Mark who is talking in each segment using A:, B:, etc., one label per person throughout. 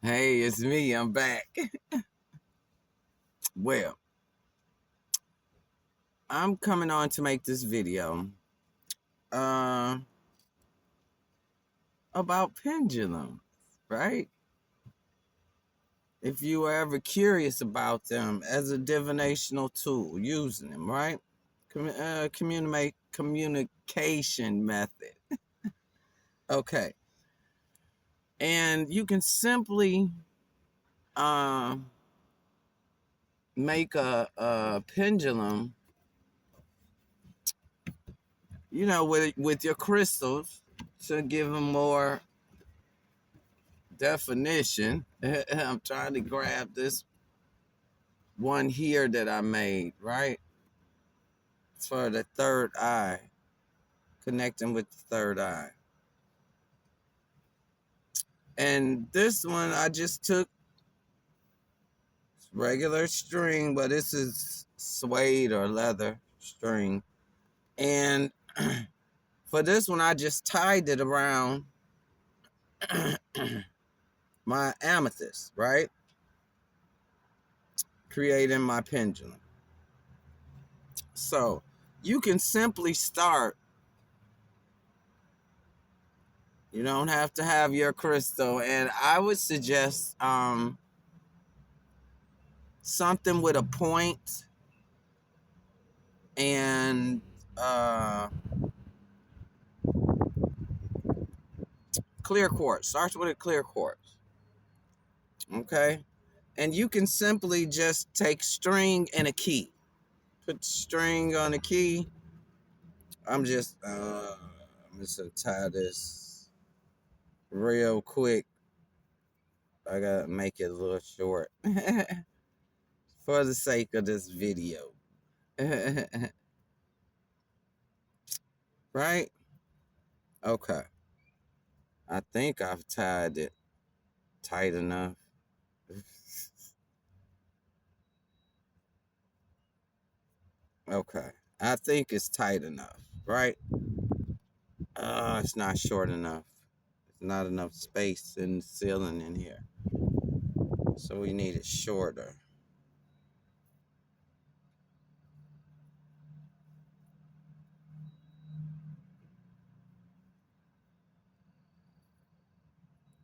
A: Hey, it's me. I'm back. Well, I'm coming on to make this video uh, about pendulums, right? If you were ever curious about them as a divinational tool, using them, right? Communication method. Okay. And you can simply uh, make a pendulum, with your crystals to give them more definition. I'm trying to grab this one here that I made, right? It's for the third eye, connecting with the third eye. And this one I just took regular string, but this is suede or leather string. And for this one, I just tied it around my amethyst, right? Creating my pendulum. So you can simply start. You don't have to have your crystal. And I would suggest something with a point and clear quartz. Starts with a clear quartz. Okay. And you can simply just take string and a key. Put string on a key. I'm just gonna tie this real quick. I gotta make it a little short for the sake of this video. Right? Okay. I think I've tied it tight enough. Okay. I think it's tight enough, right? It's not short enough. There's not enough space in the ceiling in here. So we need it shorter.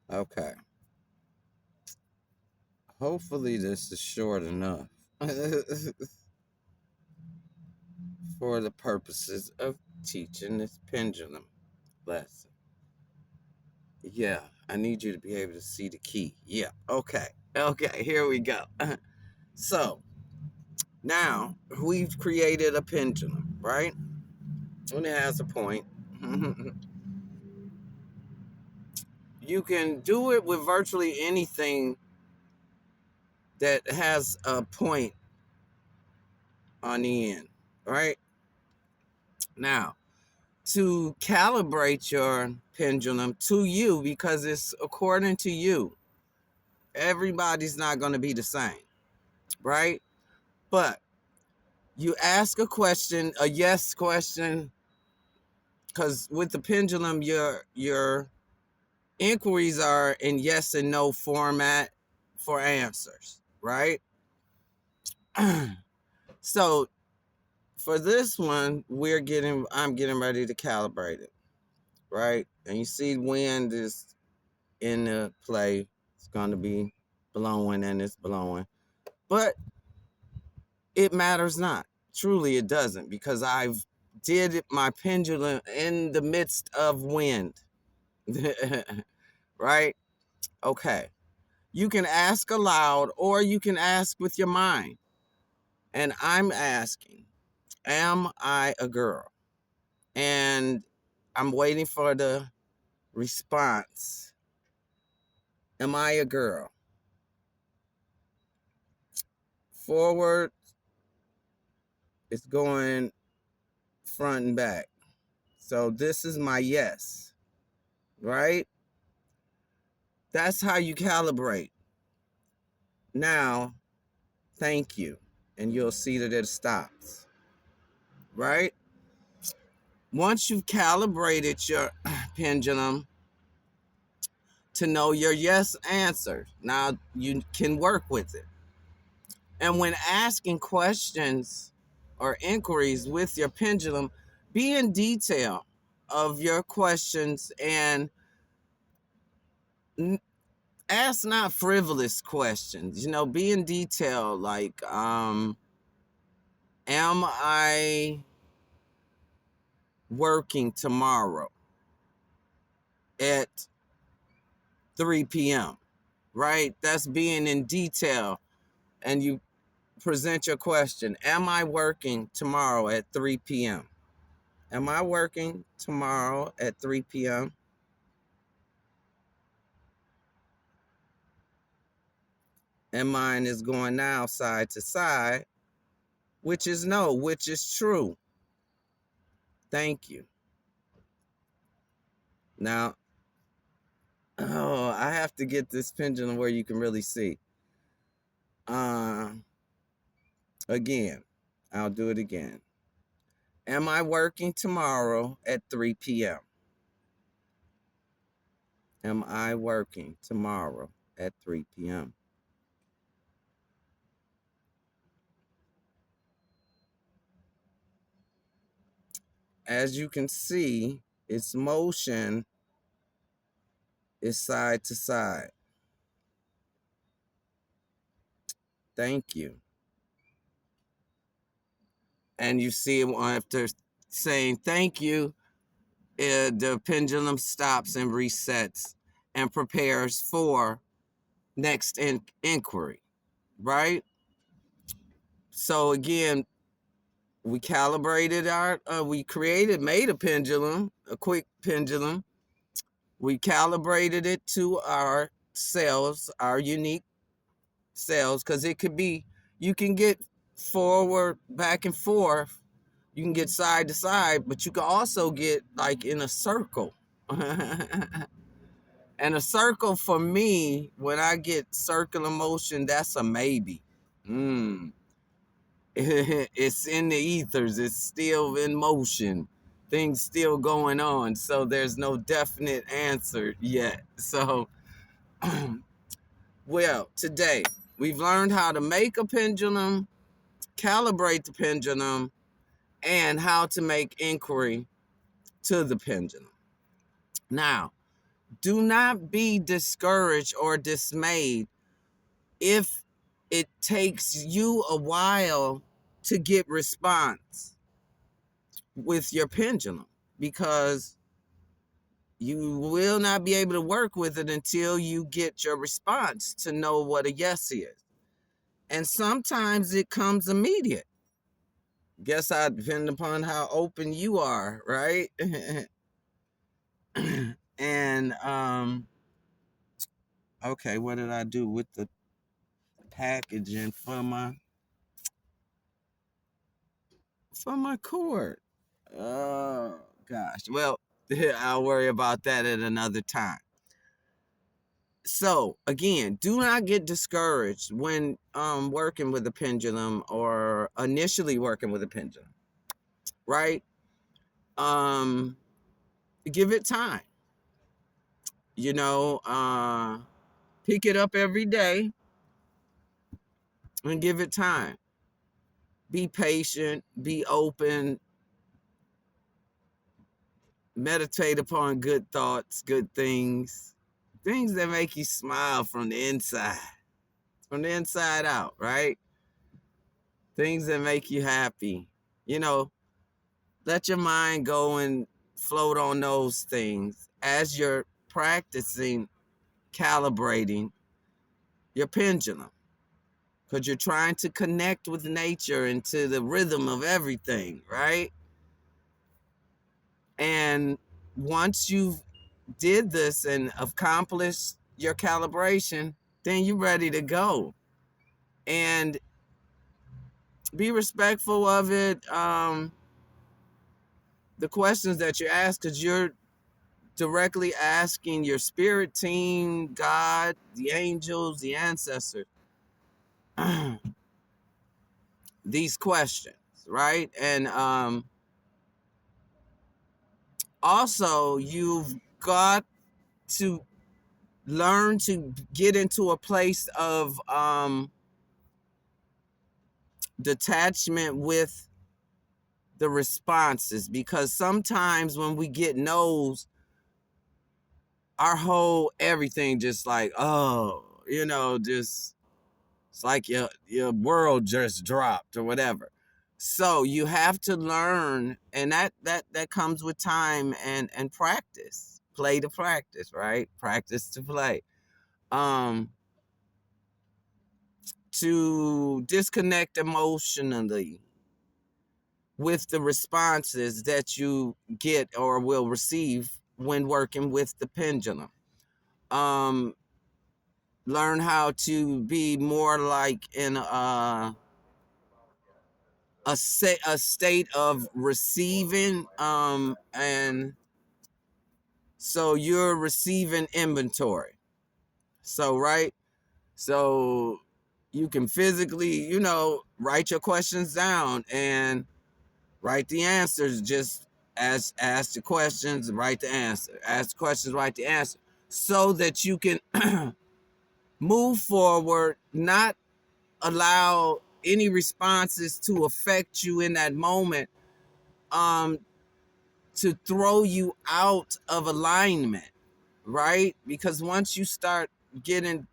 A: Okay. Hopefully this is short enough for the purposes of teaching this pendulum lesson. Yeah, I need you to be able to see the key. Yeah, okay. Okay, here we go. So, now we've created a pendulum, right? And it has a point. You can do it with virtually anything that has a point on the end, right? Now, to calibrate your pendulum to you, because it's according to you, everybody's not going to be the same, right? But you ask a question, a yes question, because with the pendulum, your inquiries are in yes and no format for answers, right? So for this one, I'm getting ready to calibrate it, right? And you see wind is in the play. It's going to be blowing and it's blowing. But it matters not. Truly it doesn't, because I've did my pendulum in the midst of wind. Right? Okay. You can ask aloud or you can ask with your mind. And I'm asking, am I a girl? And I'm waiting for the response. Am I a girl? Forward is going front and back. So this is my yes, right? That's how you calibrate. Now, thank you. And you'll see that it stops, right? Once you've calibrated your pendulum, to know your yes answer. Now you can work with it. And when asking questions or inquiries with your pendulum, be in detail of your questions and ask not frivolous questions. Be in detail like, am I working tomorrow at 3 p.m.? Right? That's being in detail. And you present your question. Am I working tomorrow at 3 p.m.? Am I working tomorrow at 3 p.m.? And mine is going now side to side, which is no, which is true. Thank you. Now, I have to get this pendulum where you can really see. Again, I'll do it again. Am I working tomorrow at 3 p.m.? Am I working tomorrow at 3 p.m.? As you can see, its motion is side to side. Thank you. And you see, after saying thank you, the pendulum stops and resets and prepares for next inquiry, right? So again, we made a pendulum, a quick pendulum. We calibrated it to our cells, our unique cells, because it could be, you can get forward, back and forth, you can get side to side, but you can also get like in a circle. And a circle for me, when I get circular motion, that's a maybe. It's in the ethers, it's still in motion, things still going on, so there's no definite answer yet. So well, today we've learned how to make a pendulum, calibrate the pendulum, and how to make inquiry to the pendulum. Now, do not be discouraged or dismayed if it takes you a while to get response with your pendulum, because you will not be able to work with it until you get your response to know what a yes is. And sometimes it comes immediate. Guess I depend upon how open you are, right? And okay, what did I do with the packaging for my cord? Oh gosh. Well, I'll worry about that at another time. So again, do not get discouraged when working with a pendulum or initially working with a pendulum, right? Um, give it time. You know, pick it up every day and give it time. Be patient, be open, meditate upon good thoughts, good things, things that make you smile from the inside out, right? Things that make you happy. You know, let your mind go and float on those things as you're practicing calibrating your pendulum, because you're trying to connect with nature and to the rhythm of everything, right? And once you've did this and accomplished your calibration, then you're ready to go. And be respectful of it. The questions that you ask, because you're directly asking your spirit team, God, the angels, the ancestors, these questions, right? And also, you've got to learn to get into a place of detachment with the responses, because sometimes when we get no's, our whole everything just like, oh, just it's like your world just dropped or whatever. So you have to learn, and that comes with time and practice. Play to practice, right? Practice to play. To disconnect emotionally with the responses that you get or will receive when working with the pendulum. Um, Learn how to be more like in a state of receiving, and so you're receiving inventory. So right, so you can physically, write your questions down and write the answers. Just ask the questions, write the answer. Ask the questions, write the answer, so that you can move forward, not allow any responses to affect you in that moment, um, to throw you out of alignment, right? Because once you start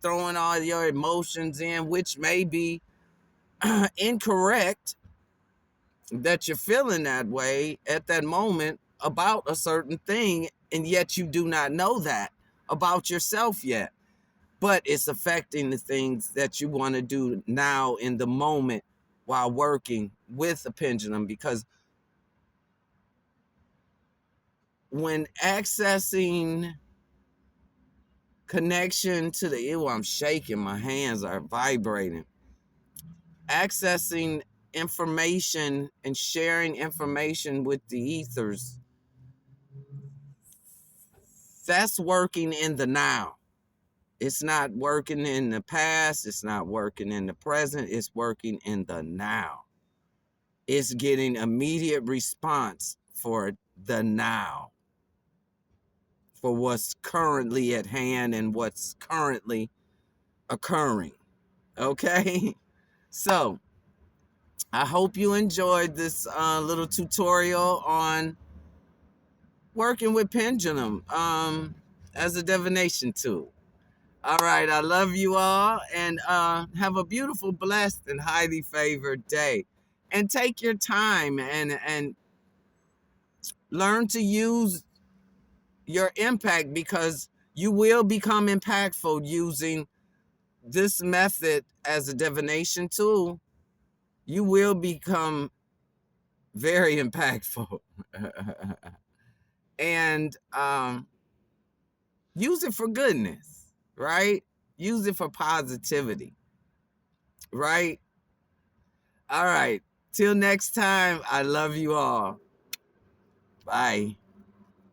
A: throwing all your emotions in, which may be incorrect, that you're feeling that way at that moment about a certain thing, and yet you do not know that about yourself yet, but it's affecting the things that you want to do now in the moment while working with the pendulum. Because when accessing connection to the ear, I'm shaking, my hands are vibrating, accessing information and sharing information with the ethers, that's working in the now. It's not working in the past, it's not working in the present, it's working in the now. It's getting immediate response for the now, for what's currently at hand and what's currently occurring. Okay? So, I hope you enjoyed this little tutorial on working with pendulum as a divination tool. All right, I love you all, and have a beautiful, blessed, and highly favored day. And take your time and learn to use your impact, because you will become impactful using this method as a divination tool. You will become very impactful. And use it for goodness, right? Use it for positivity, right? All right. Till next time, I love you all. Bye.